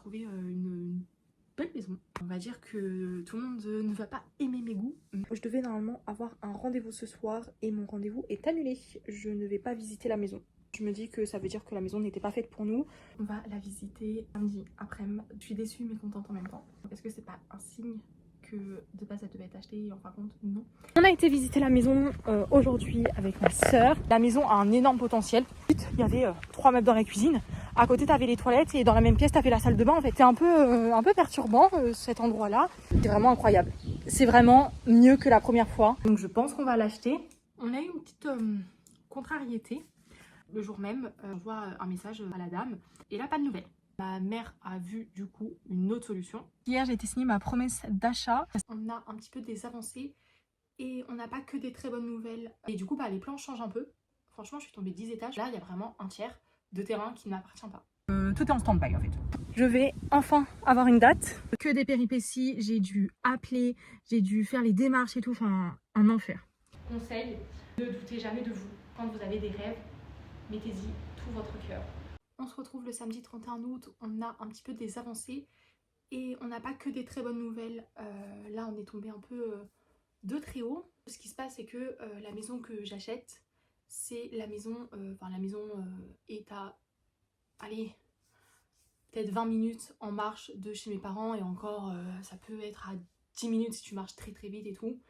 trouvé une belle maison. On va dire que tout le monde ne va pas aimer mes goûts. Je devais normalement avoir un rendez-vous ce soir et mon rendez-vous est annulé. Je ne vais pas visiter la maison. Je me dis que ça veut dire que la maison n'était pas faite pour nous. On va la visiter samedi après-midi. Je suis déçue mais contente en même temps. Est-ce que c'est pas un signe que de base elle devait être achetée et en fin de compte non. On a été visiter la maison aujourd'hui avec ma soeur. La maison a un énorme potentiel. Il y avait 3 meubles dans la cuisine. À côté t'avais les toilettes et dans la même pièce t'avais la salle de bain. En fait c'est un peu perturbant cet endroit là. C'est vraiment incroyable. C'est vraiment mieux que la première fois. Donc je pense qu'on va l'acheter. On a eu une petite contrariété. Le jour même, on voit un message à la dame et là pas de nouvelles. Ma mère a vu du coup une autre solution. Hier j'ai été signer ma promesse d'achat. On a un petit peu des avancées et on n'a pas que des très bonnes nouvelles. Et du coup les plans changent un peu. Franchement je suis tombée 10 étages. Là il y a vraiment un tiers de terrain qui ne m'appartient pas. Tout est en stand-by en fait. Je vais enfin avoir une date. Que des péripéties, j'ai dû appeler, j'ai dû faire les démarches et tout, enfin un enfer. Conseil, ne doutez jamais de vous. Quand vous avez des rêves, mettez-y tout votre cœur. On se retrouve le samedi 31 août, on a un petit peu des avancées et on n'a pas que des très bonnes nouvelles. Là on est tombé un peu de très haut. Ce qui se passe c'est que la maison que j'achète, c'est la maison, est à, allez, peut-être 20 minutes en marche de chez mes parents et encore ça peut être à 10 minutes si tu marches très très vite et tout.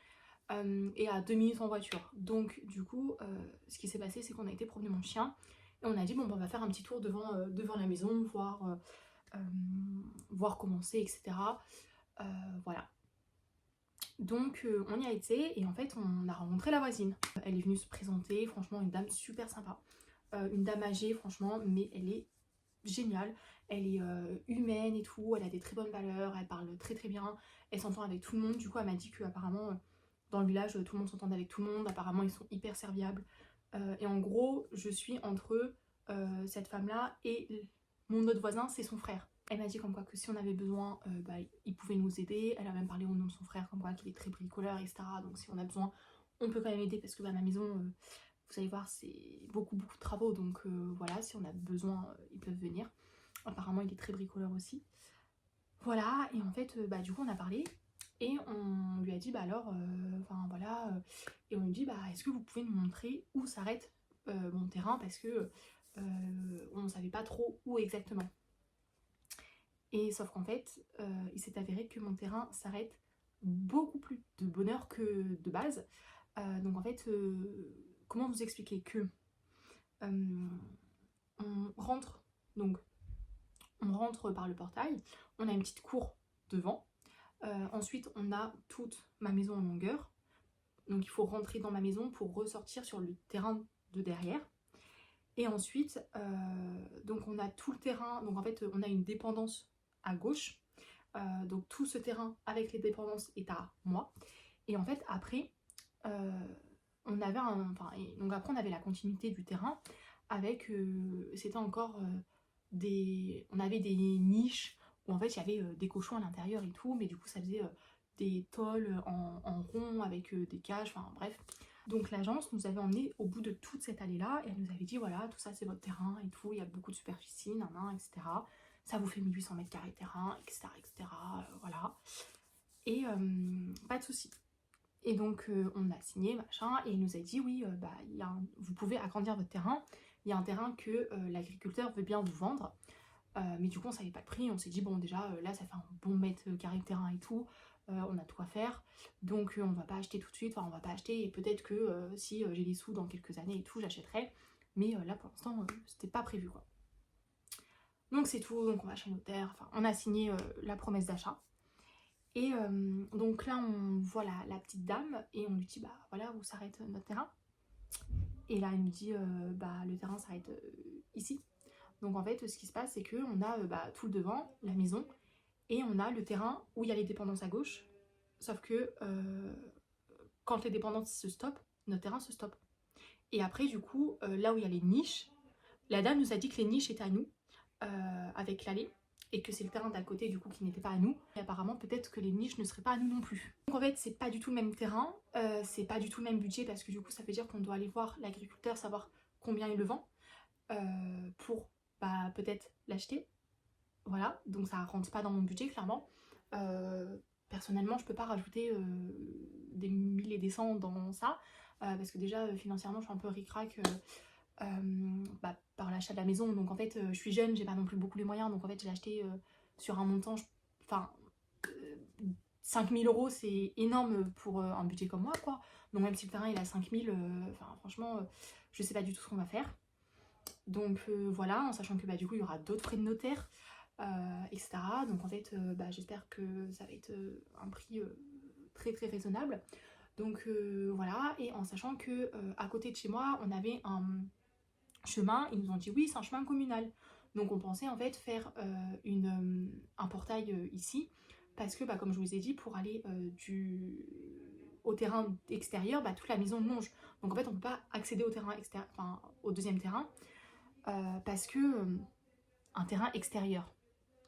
Et à 2 minutes en voiture. Donc du coup, ce qui s'est passé, c'est qu'on a été promener mon chien et on a dit bon on va faire un petit tour devant la maison, voir comment c'est, etc. Voilà. Donc on y a été et en fait on a rencontré la voisine. Elle est venue se présenter, franchement une dame super sympa. Une dame âgée franchement, mais elle est géniale. Elle est humaine et tout, elle a des très bonnes valeurs, elle parle très très bien, elle s'entend avec tout le monde. Du coup elle m'a dit que apparemment dans le village tout le monde s'entendait avec tout le monde, apparemment ils sont hyper serviables. Et en gros je suis entre cette femme là et mon autre voisin, c'est son frère. Elle m'a dit comme quoi que si on avait besoin, il pouvait nous aider. Elle a même parlé au nom de son frère comme quoi qu'il est très bricoleur, etc. Donc si on a besoin, on peut quand même aider parce que ma maison, vous allez voir, c'est beaucoup de travaux. Donc voilà, si on a besoin, ils peuvent venir. Apparemment il est très bricoleur aussi. Voilà, et en fait du coup on a parlé et on lui a dit et on lui dit est-ce que vous pouvez nous montrer où s'arrête mon terrain parce que on ne savait pas trop où exactement. Et sauf qu'en fait il s'est avéré que mon terrain s'arrête beaucoup plus de bonne heure que de base. Donc en fait comment vous expliquer que on rentre donc on rentre par le portail, on a une petite cour devant. Ensuite, on a toute ma maison en longueur. Donc, il faut rentrer dans ma maison pour ressortir sur le terrain de derrière. Et ensuite, donc on a tout le terrain. Donc, en fait, on a une dépendance à gauche. Donc, tout ce terrain avec les dépendances est à moi. Et en fait, après, on avait donc après, on avait la continuité du terrain avec, c'était encore on avait des niches où en fait il y avait des cochons à l'intérieur et tout, mais du coup ça faisait des tôles en rond avec des cages, enfin bref. Donc l'agence nous avait emmené au bout de toute cette allée là et elle nous avait dit voilà tout ça c'est votre terrain et tout, il y a beaucoup de superficie, etc. Ça vous fait 1800 mètres carrés de terrain, etc. Voilà. Et pas de souci. Et donc on a signé machin et il nous a dit oui vous pouvez agrandir votre terrain. Il y a un terrain que l'agriculteur veut bien vous vendre. Mais du coup on savait pas le prix, on s'est dit bon déjà là ça fait un bon mètre carré de terrain et tout, on a de quoi faire, donc on va pas acheter tout de suite, enfin on va pas acheter et peut-être que si j'ai des sous dans quelques années et tout j'achèterai, mais là pour l'instant c'était pas prévu quoi. Donc c'est tout, donc on va chez le notaire, enfin on a signé la promesse d'achat. Et donc là on voit la petite dame et on lui dit voilà où s'arrête notre terrain. Et là elle nous dit le terrain s'arrête ici. Donc en fait ce qui se passe c'est qu'on a tout le devant, la maison, et on a le terrain où il y a les dépendances à gauche. Sauf que quand les dépendances se stoppent, notre terrain se stoppe. Et après du coup là où il y a les niches, la dame nous a dit que les niches étaient à nous avec l'allée. Et que c'est le terrain d'à côté du coup qui n'était pas à nous. Et apparemment peut-être que les niches ne seraient pas à nous non plus. Donc en fait c'est pas du tout le même terrain, c'est pas du tout le même budget parce que du coup ça veut dire qu'on doit aller voir l'agriculteur, savoir combien il le vend pour peut-être l'acheter. Voilà, donc ça rentre pas dans mon budget clairement. Personnellement, je peux pas rajouter des 1000 et des cents dans ça, parce que déjà financièrement je suis un peu ric-rac par l'achat de la maison. Donc en fait je suis jeune, j'ai pas non plus beaucoup les moyens, donc en fait j'ai acheté sur un montant, enfin 5000 euros c'est énorme pour un budget comme moi quoi. Donc même si le terrain il est à 5000, enfin franchement je sais pas du tout ce qu'on va faire. Donc voilà, en sachant que du coup il y aura d'autres frais de notaire, etc. Donc en fait j'espère que ça va être un prix très très raisonnable. Donc voilà, et en sachant que à côté de chez moi on avait un chemin, ils nous ont dit oui c'est un chemin communal. Donc on pensait en fait faire un portail ici, parce que comme je vous ai dit, pour aller au terrain extérieur, toute la maison longe. Donc en fait on peut pas accéder au terrain extérieur, enfin au deuxième terrain, parce que un terrain extérieur.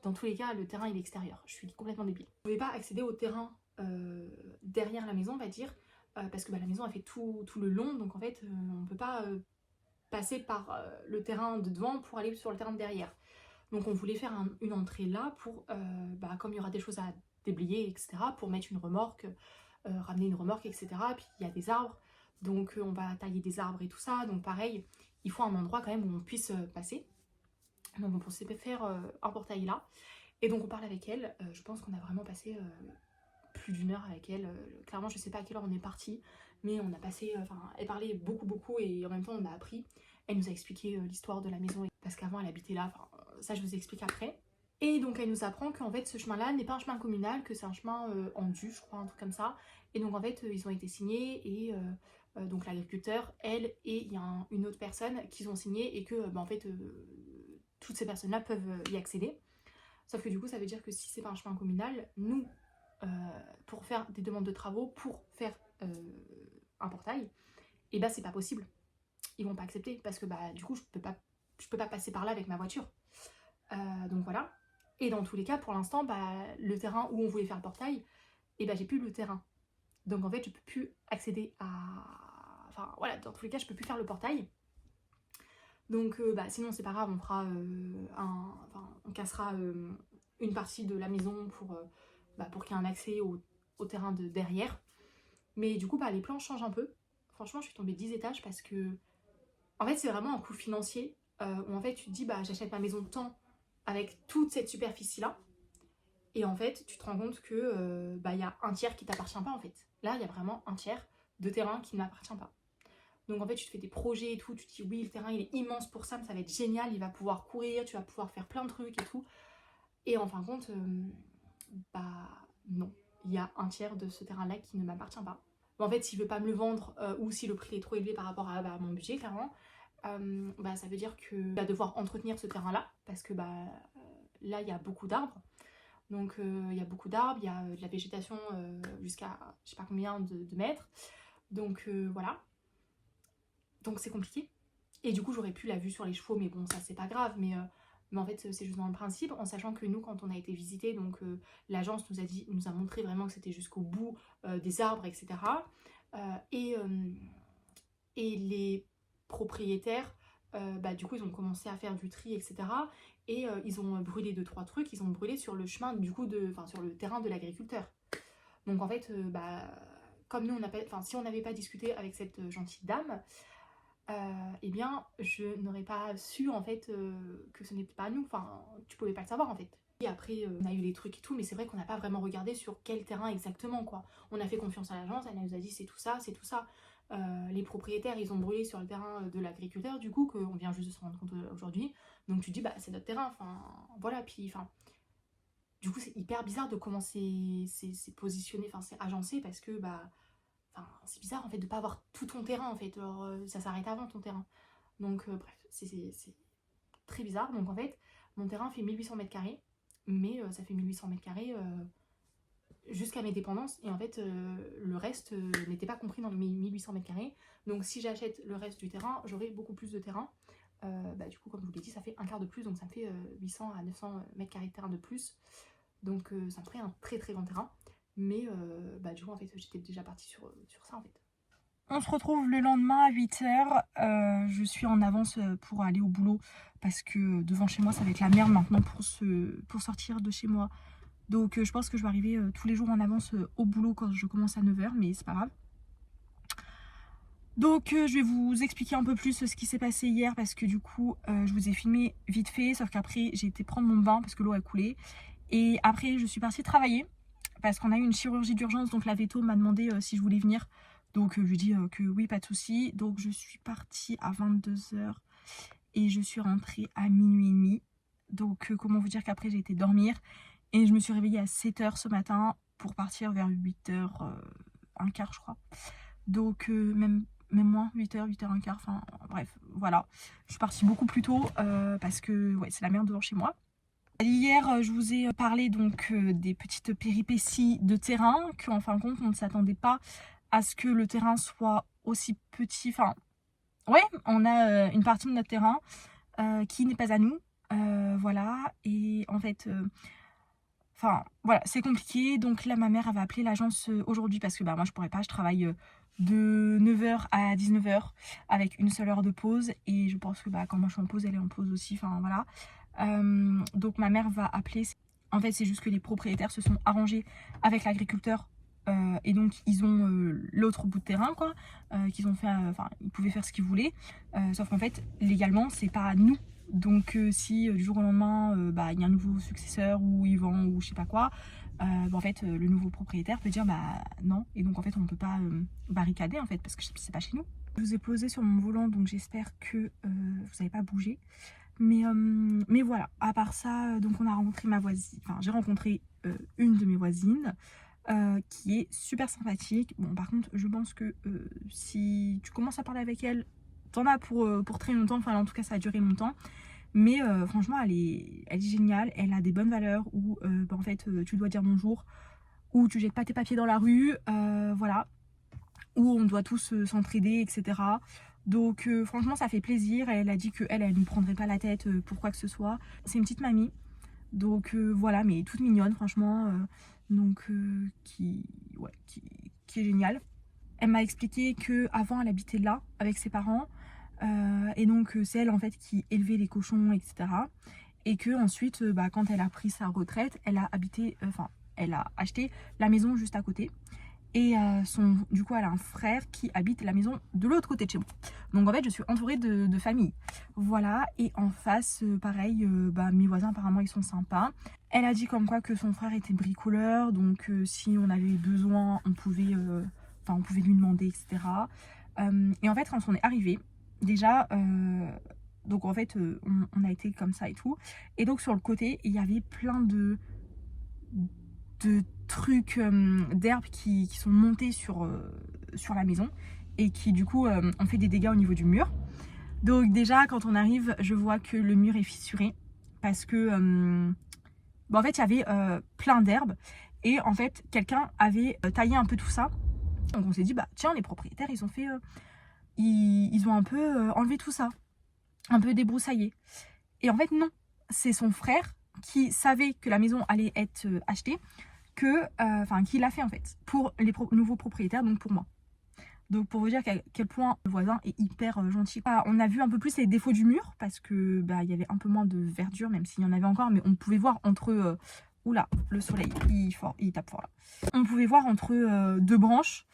Dans tous les cas, le terrain il est extérieur. Je suis complètement débile. Vous ne pouvez pas accéder au terrain derrière la maison, on va dire, parce que la maison a fait tout le long, donc en fait on ne peut pas passer par le terrain de devant pour aller sur le terrain de derrière. Donc on voulait faire une entrée là pour, comme il y aura des choses à déblayer, etc., pour mettre une remorque, ramener une remorque, etc. Puis il y a des arbres, donc on va tailler des arbres et tout ça, donc pareil, il faut un endroit quand même où on puisse passer. Donc on pensait faire un portail là. Et donc on parle avec elle, je pense qu'on a vraiment passé plus d'une heure avec elle. Clairement je sais pas à quelle heure on est parti, mais on a passé, elle parlait beaucoup et en même temps on a appris. Elle nous a expliqué l'histoire de la maison, parce qu'avant elle habitait là, ça je vous explique après. Et donc elle nous apprend qu'en fait ce chemin là n'est pas un chemin communal, que c'est un chemin en dû, je crois, un truc comme ça. Et donc en fait ils ont été signés, et donc l'agriculteur, elle et il y a une autre personne qui ont signé, et que en fait toutes ces personnes là peuvent y accéder. Sauf que du coup ça veut dire que si c'est pas un chemin communal, nous pour faire des demandes de travaux, pour faire un portail, et c'est pas possible. Ils vont pas accepter, parce que du coup je peux pas passer par là avec ma voiture. Donc voilà. Et dans tous les cas, pour l'instant, le terrain où on voulait faire le portail, j'ai plus le terrain. Donc en fait, je peux plus accéder à... Enfin voilà, dans tous les cas, je peux plus faire le portail. Donc sinon c'est pas grave, on fera on cassera une partie de la maison pour qu'il y ait un accès au terrain de derrière. Mais du coup les plans changent un peu. Franchement je suis tombée 10 étages, parce que en fait c'est vraiment un coût financier où en fait tu te dis j'achète ma maison de temps avec toute cette superficie là, et en fait tu te rends compte que y a un tiers qui t'appartient pas en fait. Là il y a vraiment un tiers de terrain qui ne m'appartient pas. Donc en fait tu te fais des projets et tout, tu te dis oui le terrain il est immense pour Sam, ça va être génial, il va pouvoir courir, tu vas pouvoir faire plein de trucs et tout. Et en fin de compte, non, il y a un tiers de ce terrain là qui ne m'appartient pas. En fait s'il veut pas me le vendre, ou si le prix est trop élevé par rapport à mon budget clairement, ça veut dire qu'il va devoir entretenir ce terrain là, parce que là il y a beaucoup d'arbres. Donc il y a beaucoup d'arbres, il y a de la végétation jusqu'à je sais pas combien de mètres. Donc voilà. Donc c'est compliqué. Et du coup j'aurais pu la vue sur les chevaux, mais bon ça c'est pas grave, mais en fait c'est juste dans le principe, en sachant que nous quand on a été visiter, donc l'agence nous a montré vraiment que c'était jusqu'au bout des arbres, etc. Et les propriétaires, du coup ils ont commencé à faire du tri, etc. Et ils ont brûlé 2-3 trucs, ils ont brûlé sur le chemin du coup sur le terrain de l'agriculteur. Donc en fait comme nous si on n'avait pas discuté avec cette gentille dame, eh bien je n'aurais pas su en fait que ce n'était pas nous, tu pouvais pas le savoir en fait. Et après on a eu les trucs et tout, mais c'est vrai qu'on n'a pas vraiment regardé sur quel terrain exactement quoi. On a fait confiance à l'agence, elle nous a dit c'est tout ça, c'est tout ça. Les propriétaires ils ont brûlé sur le terrain de l'agriculteur, du coup qu'on vient juste de se rendre compte aujourd'hui. Donc tu dis c'est notre terrain, voilà, puis du coup c'est hyper bizarre de comment c'est positionné, c'est agencé, parce que c'est bizarre en fait de pas avoir tout ton terrain en fait, alors ça s'arrête avant ton terrain. Donc bref, c'est très bizarre. Donc en fait mon terrain fait 1800 mètres carrés, mais ça fait 1800 mètres carrés jusqu'à mes dépendances, et en fait le reste n'était pas compris dans mes 1800 mètres carrés. Donc si j'achète le reste du terrain, j'aurai beaucoup plus de terrain. Du coup comme je vous l'ai dit ça fait un quart de plus, donc ça me fait 800 à 900 mètres carrés de terrain de plus. Donc ça me ferait un très très grand terrain. Mais du coup en fait j'étais déjà partie sur ça en fait. On se retrouve le lendemain à 8h. Je suis en avance pour aller au boulot parce que devant chez moi ça va être la merde maintenant pour sortir de chez moi. Donc je pense que je vais arriver tous les jours en avance au boulot quand je commence à 9h, mais c'est pas grave. Donc je vais vous expliquer un peu plus ce qui s'est passé hier parce que du coup je vous ai filmé vite fait, sauf qu'après j'ai été prendre mon bain parce que l'eau a coulé. Et après je suis partie travailler parce qu'on a eu une chirurgie d'urgence, donc la veto m'a demandé si je voulais venir. Donc je lui ai dit que oui, pas de souci. Donc je suis partie à 22h et je suis rentrée à minuit et demi. Donc comment vous dire qu'après j'ai été dormir et je me suis réveillée à 7h ce matin pour partir vers 8h, un quart je crois. Donc même moins, 8h, 8h un quart, enfin bref, voilà. Je suis partie beaucoup plus tôt parce que ouais, c'est la merde devant chez moi. Hier, je vous ai parlé donc des petites péripéties de terrain, qu'en fin de compte, on ne s'attendait pas à ce que le terrain soit aussi petit. Enfin, ouais, on a une partie de notre terrain qui n'est pas à nous. Voilà, et en fait, enfin, voilà, c'est compliqué. Donc là, ma mère, elle va appeler l'agence aujourd'hui parce que bah, moi, je pourrais pas, je travaille de 9h à 19h avec une seule heure de pause. Et je pense que bah, quand moi, je suis en pause, elle est en pause aussi. Enfin, voilà. Donc ma mère va appeler. En fait c'est juste que les propriétaires se sont arrangés avec l'agriculteur et donc ils ont l'autre bout de terrain quoi, qu'ils ont fait, enfin ils pouvaient faire ce qu'ils voulaient, sauf qu'en fait légalement c'est pas à nous. Donc si du jour au lendemain bah, il y a un nouveau successeur ou ils vendent ou je sais pas quoi, bah, en fait le nouveau propriétaire peut dire bah non, et donc en fait on peut pas barricader en fait parce que c'est pas chez nous. Je vous ai posé sur mon volant donc j'espère que vous n'avez pas bougé. Mais voilà, à part ça, donc on a rencontré ma voisine, enfin j'ai rencontré une de mes voisines qui est super sympathique. Bon par contre je pense que si tu commences à parler avec elle, t'en as pour très longtemps, enfin en tout cas ça a duré longtemps. Mais franchement elle est géniale, elle a des bonnes valeurs où bah, en fait tu dois dire bonjour, où tu jettes pas tes papiers dans la rue, voilà, où on doit tous s'entraider, etc. Donc franchement ça fait plaisir. Elle a dit qu'elle ne nous prendrait pas la tête pour quoi que ce soit. C'est une petite mamie, donc voilà, mais toute mignonne franchement, donc ouais, qui est géniale. Elle m'a expliqué qu'avant elle habitait là avec ses parents et donc c'est elle en fait qui élevait les cochons, etc. Et que ensuite bah, quand elle a pris sa retraite, elle a habité, elle a acheté la maison juste à côté. Et du coup, elle a un frère qui habite la maison de l'autre côté de chez moi. Donc en fait, je suis entourée de famille. Voilà, et en face, pareil, bah, mes voisins apparemment ils sont sympas. Elle a dit comme quoi que son frère était bricoleur, donc si on avait besoin, on pouvait lui demander, etc. Et en fait, quand on est arrivé, déjà, donc en fait, on a été comme ça et tout. Et donc sur le côté, il y avait plein de trucs d'herbes qui sont montés sur la maison et qui du coup ont fait des dégâts au niveau du mur. Donc déjà quand on arrive, je vois que le mur est fissuré parce que en fait il y avait plein d'herbes et en fait quelqu'un avait taillé un peu tout ça. Donc on s'est dit bah tiens, les propriétaires ils ont fait ils ont un peu enlevé tout ça, un peu débroussaillé. Et en fait non, c'est son frère qui savait que la maison allait être achetée, qui l'a fait en fait pour les nouveaux propriétaires, donc pour moi. Donc pour vous dire à quel point le voisin est hyper gentil. On a vu un peu plus les défauts du mur parce que bah, il y avait un peu moins de verdure, même s'il y en avait encore, mais on pouvait voir entre oula, le soleil il tape fort là. On pouvait voir entre deux branches.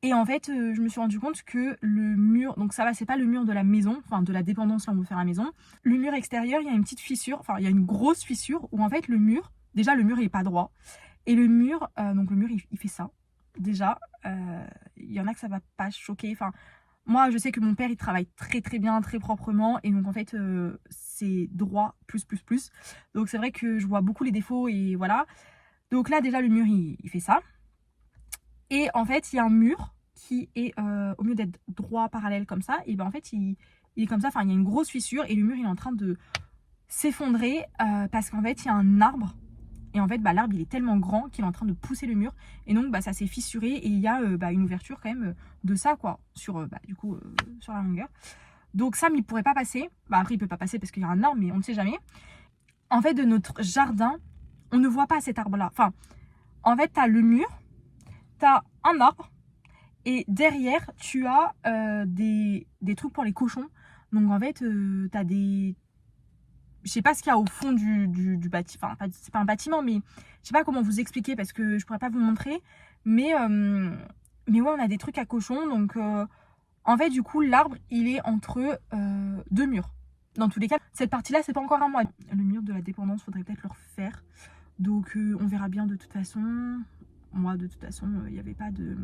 Et en fait, je me suis rendu compte que le mur, donc ça va, c'est pas le mur de la maison, enfin de la dépendance là où on veut faire la maison. Le mur extérieur, il y a une petite fissure, enfin il y a une grosse fissure où en fait le mur, déjà le mur il est pas droit. Et le mur, donc le mur il fait ça. Déjà, il y en a que ça va pas choquer. Enfin, moi je sais que mon père il travaille très très bien, très proprement. Et donc en fait c'est droit plus. Donc c'est vrai que je vois beaucoup les défauts et voilà. Donc là déjà le mur il fait ça. Et en fait il y a un mur qui est, au lieu d'être droit, parallèle comme ça, et ben en fait il est comme ça. Enfin il y a une grosse fissure et le mur il est en train de s'effondrer parce qu'en fait il y a un arbre. Et en fait, bah, l'arbre, il est tellement grand qu'il est en train de pousser le mur. Et donc, bah, ça s'est fissuré et il y a une ouverture quand même de ça, quoi, sur, sur la longueur. Donc Sam, il pourrait pas passer. Bah, après, il peut pas passer parce qu'il y a un arbre, mais on ne sait jamais. En fait, de notre jardin, on ne voit pas cet arbre-là. Enfin, en fait, t'as le mur, t'as un arbre Et derrière, tu as des trucs pour les cochons. Donc en fait, t'as des... Je sais pas ce qu'il y a au fond du bâtiment. Enfin, c'est pas un bâtiment, mais je sais pas comment vous expliquer parce que je pourrais pas vous montrer. Mais ouais, on a des trucs à cochons. Donc en fait, du coup, l'arbre, il est entre deux murs. Dans tous les cas, cette partie-là, c'est pas encore à moi. Le mur de la dépendance, faudrait peut-être le refaire. Donc on verra bien de toute façon. Moi, de toute façon, il n'y avait pas de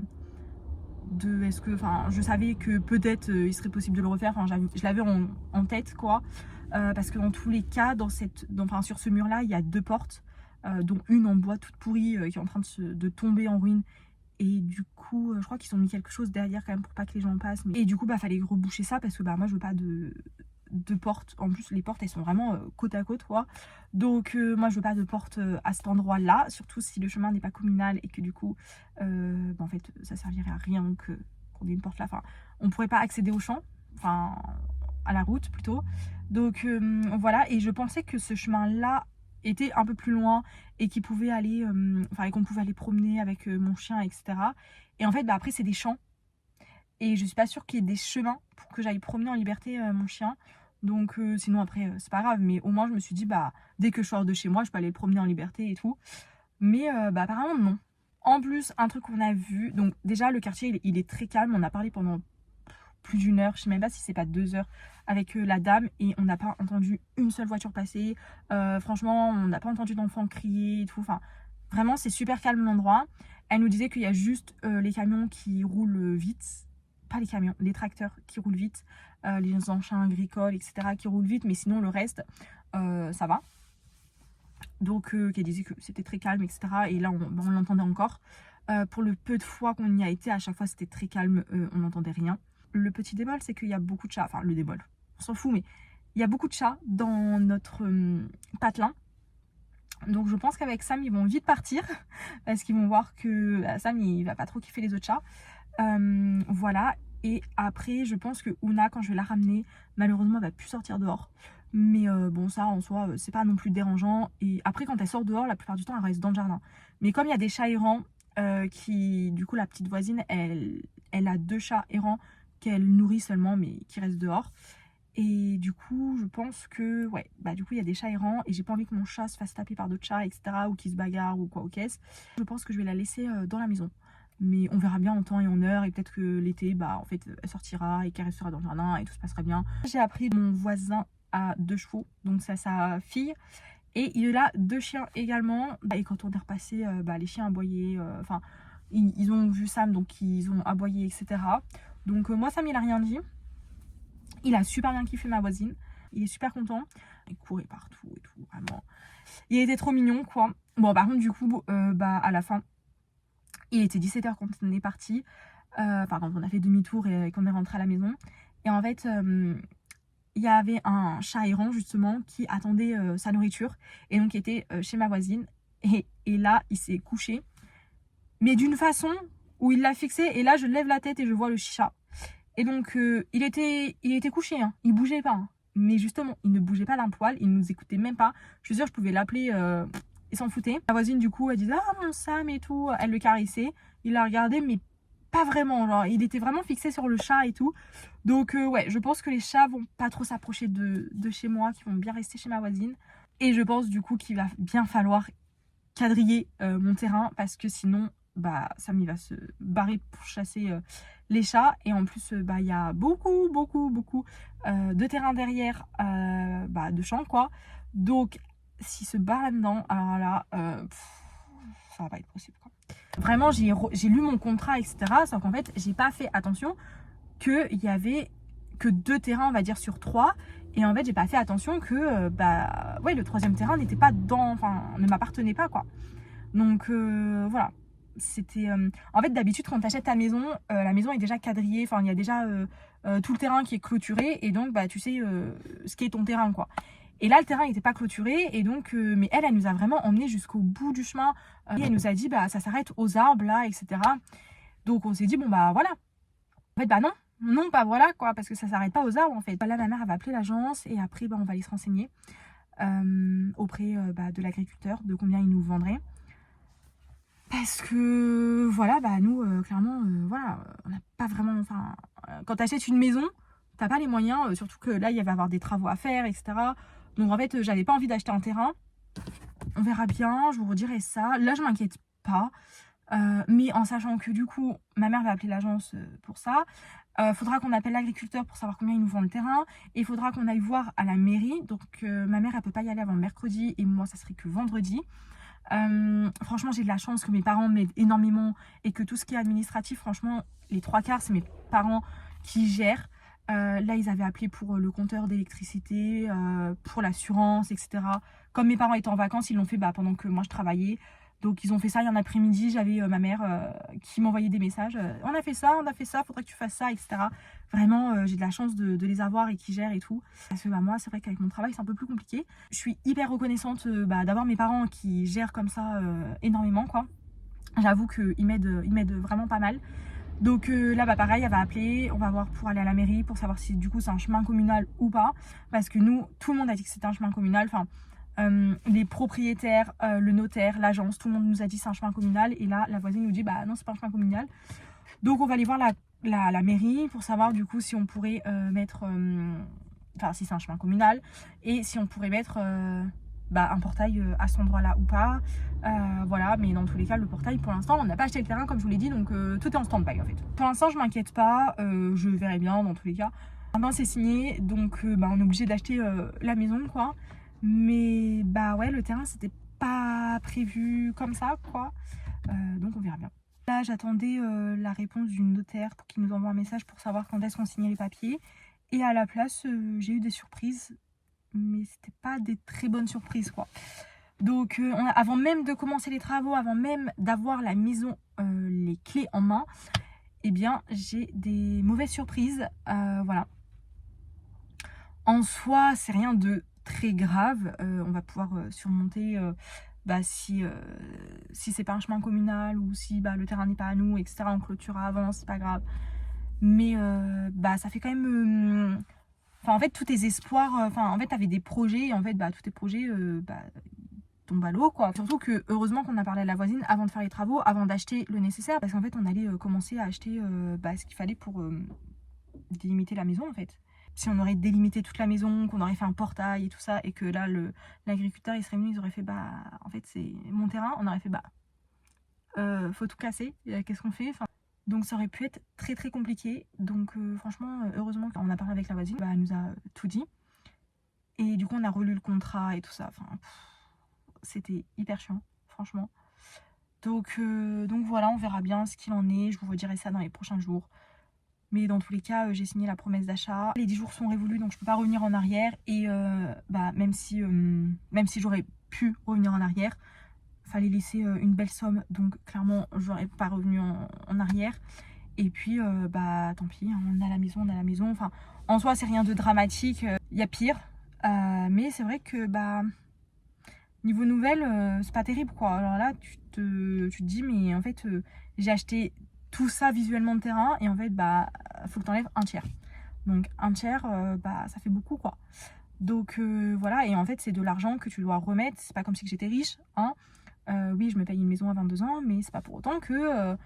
est-ce que, enfin, je savais que peut-être il serait possible de le refaire, enfin, je l'avais en tête, quoi, parce que dans tous les cas, enfin, sur ce mur là il y a deux portes, dont une en bois toute pourrie qui est en train de tomber en ruine, et du coup je crois qu'ils ont mis quelque chose derrière quand même pour pas que les gens passent, et du coup bah fallait reboucher ça parce que bah moi je veux pas de porte. En plus les portes elles sont vraiment côte à côte, quoi. Donc moi je veux pas de porte à cet endroit là, surtout si le chemin n'est pas communal et que du coup en fait ça servirait à rien qu'on ait une porte là. Enfin, on pourrait pas accéder au champ, enfin à la route plutôt. Donc voilà, et je pensais que ce chemin là était un peu plus loin et qu'il pouvait aller enfin, et qu'on pouvait aller promener avec mon chien, etc. Et en fait bah après c'est des champs et je suis pas sûre qu'il y ait des chemins pour que j'aille promener en liberté mon chien. Donc sinon après c'est pas grave, mais au moins je me suis dit bah dès que je sors de chez moi je peux aller le promener en liberté et tout. Mais bah apparemment non. En plus un truc qu'on a vu, donc déjà le quartier il est très calme, on a parlé pendant plus d'une heure, je sais même pas si c'est pas 2 heures avec la dame, et on n'a pas entendu une seule voiture passer. Franchement on n'a pas entendu d'enfants crier et tout, enfin vraiment c'est super calme l'endroit. Elle nous disait qu'il y a juste les camions qui roulent vite, pas les camions, les tracteurs qui roulent vite, les engins agricoles, etc. qui roulent vite, mais sinon le reste, ça va. Donc, qui disait que c'était très calme, etc. Et là, on l'entendait encore. Pour le peu de fois qu'on y a été, à chaque fois, c'était très calme, on n'entendait rien. Le petit bémol, c'est qu'il y a beaucoup de chats. Enfin, le bémol, on s'en fout, mais il y a beaucoup de chats dans notre patelin. Donc, je pense qu'avec Sam, ils vont vite partir parce qu'ils vont voir que Sam, il va pas trop kiffer les autres chats. Voilà. Et après, je pense que Ouna, quand je vais la ramener, malheureusement, elle va plus sortir dehors. Mais bon, ça en soi, c'est pas non plus dérangeant. Et après, quand elle sort dehors, la plupart du temps, elle reste dans le jardin. Mais comme il y a des chats errants, du coup, la petite voisine, elle a 2 chats errants qu'elle nourrit seulement, mais qui restent dehors. Et du coup, je pense que, ouais, bah du coup, il y a des chats errants et j'ai pas envie que mon chat se fasse taper par d'autres chats, etc. ou qu'il se bagarre ou quoi, ou qu'est-ce. Je pense que je vais la laisser dans la maison. Mais on verra bien en temps et en heure, et peut-être que l'été, bah en fait, elle sortira et qu'elle restera dans le jardin et tout se passera bien. J'ai appris mon voisin a 2 chevaux, donc c'est sa fille. Et il a 2 chiens également. Et quand on est repassé, les chiens aboyaient. Enfin, ils ont vu Sam, donc ils ont aboyé, etc. Donc moi, Sam, il a rien dit. Il a super bien kiffé ma voisine. Il est super content. Il courait partout et tout, vraiment. Il était trop mignon, quoi. Bon, par contre, du coup, à la fin, il était 17h quand on est parti. Enfin, quand on a fait demi-tour et qu'on est rentré à la maison. Et en fait, il y avait un chat errant, justement, qui attendait sa nourriture. Et donc, qui était chez ma voisine. Et là, il s'est couché. Mais d'une façon où il l'a fixé. Et là, je lève la tête et je vois le chat. Et donc, il était couché, hein. Il bougeait pas, hein. Mais justement, il ne bougeait pas d'un poil, il nous écoutait même pas. Je suis sûre, je pouvais l'appeler, il s'en foutait. Ma voisine, du coup, elle disait ah mon Sam et tout. Elle le caressait. Il la regardait, mais pas vraiment. Genre, il était vraiment fixé sur le chat et tout. Donc, ouais, je pense que les chats vont pas trop s'approcher de chez moi, qu'ils vont bien rester chez ma voisine. Et je pense, du coup, qu'il va bien falloir quadriller mon terrain parce que sinon, bah, Sam, il va se barrer pour chasser les chats. Et en plus, il y a beaucoup de terrain derrière, de champs, quoi. Donc, s'il se barre là-dedans, alors là, ça va pas être possible, quoi. Vraiment, j'ai lu mon contrat, etc. Sauf qu'en fait, j'ai pas fait attention qu'il y avait que 2 terrains, on va dire, sur 3. Et en fait, j'ai pas fait attention que le 3e terrain n'était pas ne m'appartenait pas, quoi. Donc voilà. C'était en fait, d'habitude quand tu achètes ta maison, la maison est déjà quadrillée, enfin il y a déjà tout le terrain qui est clôturé, et donc tu sais ce qui est ton terrain, quoi. Et là le terrain n'était pas clôturé, et donc mais elle nous a vraiment emmené jusqu'au bout du chemin, et elle nous a dit ça s'arrête aux arbres là, etc. Donc on s'est dit bon voilà. En fait non pas voilà, quoi, parce que ça s'arrête pas aux arbres, en fait. Là ma mère elle va appeler l'agence, et après on va aller se renseigner auprès de l'agriculteur de combien il nous vendrait. Parce que voilà, bah nous, clairement, voilà, on n'a pas vraiment. Enfin, quand tu achètes une maison, t'as pas les moyens, surtout que là, il va y avoir des travaux à faire, etc. Donc en fait, j'avais pas envie d'acheter un terrain. On verra bien, je vous redirai ça. Là, je m'inquiète pas. Mais en sachant que du coup, ma mère va appeler l'agence pour ça. Faudra qu'on appelle l'agriculteur pour savoir combien ils nous vendent le terrain. Et il faudra qu'on aille voir à la mairie. Donc ma mère, elle peut pas y aller avant mercredi. Et moi, ça serait que vendredi. Franchement, j'ai de la chance que mes parents m'aident énormément. Et que tout ce qui est administratif, franchement, les 3/4, c'est mes parents qui gèrent. Là, ils avaient appelé pour le compteur d'électricité, pour l'assurance, etc. Comme mes parents étaient en vacances, ils l'ont fait pendant que moi je travaillais. Donc ils ont fait ça. Il y a un après-midi, j'avais ma mère qui m'envoyait des messages. On a fait ça, faudrait que tu fasses ça, etc. Vraiment, j'ai de la chance de les avoir et qui gèrent et tout. Parce que moi, c'est vrai qu'avec mon travail, c'est un peu plus compliqué. Je suis hyper reconnaissante d'avoir mes parents qui gèrent comme ça énormément, quoi. J'avoue qu'ils m'aident vraiment pas mal. Donc là, pareil, elle va appeler, on va voir pour aller à la mairie, pour savoir si du coup c'est un chemin communal ou pas. Parce que nous, tout le monde a dit que c'était un chemin communal. Enfin, les propriétaires, le notaire, l'agence, tout le monde nous a dit c'est un chemin communal. Et là, la voisine nous dit bah non, c'est pas un chemin communal. Donc on va aller voir la mairie pour savoir du coup si on pourrait mettre... Enfin, si c'est un chemin communal. Et si on pourrait mettre... un portail à cet endroit-là ou pas. Voilà, mais dans tous les cas, le portail, pour l'instant, on n'a pas acheté le terrain, comme je vous l'ai dit, donc tout est en stand-by en fait. Pour l'instant, je m'inquiète pas, je verrai bien dans tous les cas. Maintenant, c'est signé, donc on est obligé d'acheter la maison, quoi. Mais ouais, le terrain, c'était pas prévu comme ça, quoi. Donc on verra bien. Là, j'attendais la réponse d'une notaire pour qu'il nous envoie un message pour savoir quand est-ce qu'on signait les papiers. Et à la place, j'ai eu des surprises. Mais c'était pas des très bonnes surprises, quoi. Donc avant même de commencer les travaux, avant même d'avoir la maison, les clés en main, eh bien j'ai des mauvaises surprises. Voilà. En soi, c'est rien de très grave. On va pouvoir surmonter si c'est pas un chemin communal ou si le terrain n'est pas à nous, etc. On clôturera avant, c'est pas grave. Mais ça fait quand même... Enfin, en fait, tous tes espoirs, en fait, t'avais des projets, et en fait, tous tes projets tombent à l'eau, quoi. Surtout que, heureusement qu'on a parlé à la voisine avant de faire les travaux, avant d'acheter le nécessaire, parce qu'en fait, on allait commencer à acheter ce qu'il fallait pour délimiter la maison, en fait. Si on aurait délimité toute la maison, qu'on aurait fait un portail et tout ça, et que là, l'agriculteur, il serait venu, ils auraient fait, en fait, c'est mon terrain, on aurait fait, faut tout casser, qu'est-ce qu'on fait? Donc ça aurait pu être très très compliqué. Donc franchement, heureusement qu'on a parlé avec la voisine, elle nous a tout dit. Et du coup, on a relu le contrat et tout ça. Enfin, c'était hyper chiant, franchement. Donc voilà, on verra bien ce qu'il en est. Je vous redirai ça dans les prochains jours. Mais dans tous les cas, j'ai signé la promesse d'achat. Les 10 jours sont révolus, donc je peux pas revenir en arrière. Et même si j'aurais pu revenir en arrière, fallait laisser une belle somme. Donc clairement, j'aurais pas revenu en arrière. Et puis, tant pis, hein, on a la maison. Enfin, en soi, c'est rien de dramatique. Il y a pire. Mais c'est vrai que, niveau nouvelle, c'est pas terrible, quoi. Alors là, tu te dis, mais en fait, j'ai acheté tout ça visuellement de terrain. Et en fait, faut que t'enlèves un tiers. Donc, un tiers, ça fait beaucoup, quoi. Donc, voilà. Et en fait, c'est de l'argent que tu dois remettre. C'est pas comme si j'étais riche, hein. Oui, je me paye une maison à 22 ans, mais c'est pas pour autant que...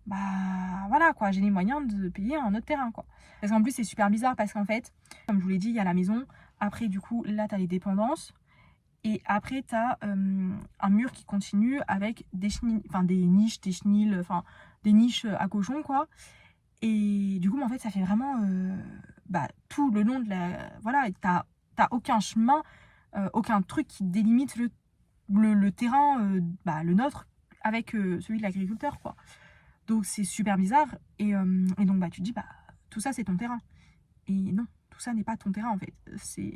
voilà quoi, j'ai les moyens de payer un autre terrain, quoi. Parce qu'en plus c'est super bizarre parce qu'en fait, comme je vous l'ai dit, il y a la maison, après du coup là t'as les dépendances, et après t'as un mur qui continue avec des chenilles, enfin des niches, des chenilles, enfin des niches à cochons, quoi. Et du coup en fait ça fait vraiment tout le long de la... Voilà, t'as aucun chemin, aucun truc qui délimite le terrain, le nôtre avec celui de l'agriculteur, quoi. Donc c'est super bizarre. Et donc tu te dis, tout ça c'est ton terrain. Et non, tout ça n'est pas ton terrain en fait. C'est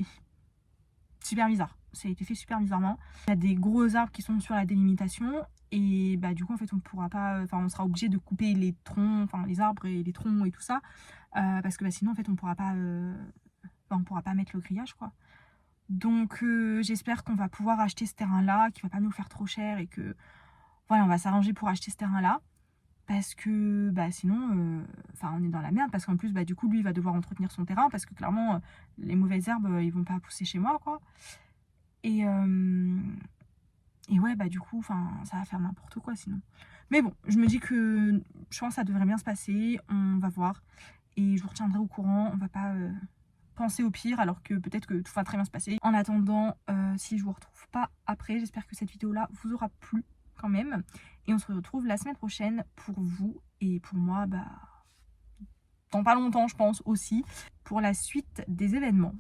super bizarre. Ça a été fait super bizarrement. Il y a des gros arbres qui sont sur la délimitation. Et du coup en fait on pourra pas. Enfin on sera obligé de couper les troncs, enfin les arbres et les troncs et tout ça. Parce que sinon en fait on pourra pas mettre le grillage, quoi. Donc j'espère qu'on va pouvoir acheter ce terrain là, qui va pas nous faire trop cher, et que voilà, on va s'arranger pour acheter ce terrain là. Parce que sinon on est dans la merde, parce qu'en plus du coup lui il va devoir entretenir son terrain, parce que clairement les mauvaises herbes ils vont pas pousser chez moi, quoi. Et Et ouais, bah du coup, enfin, ça va faire n'importe quoi sinon. Mais bon, je me dis que je pense que ça devrait bien se passer. On va voir. Et je vous retiendrai au courant. On va pas penser au pire alors que peut-être que tout va très bien se passer. En attendant, si je vous retrouve pas après, j'espère que cette vidéo-là vous aura plu quand même. Et on se retrouve la semaine prochaine pour vous et pour moi, bah, dans pas longtemps, je pense aussi, pour la suite des événements.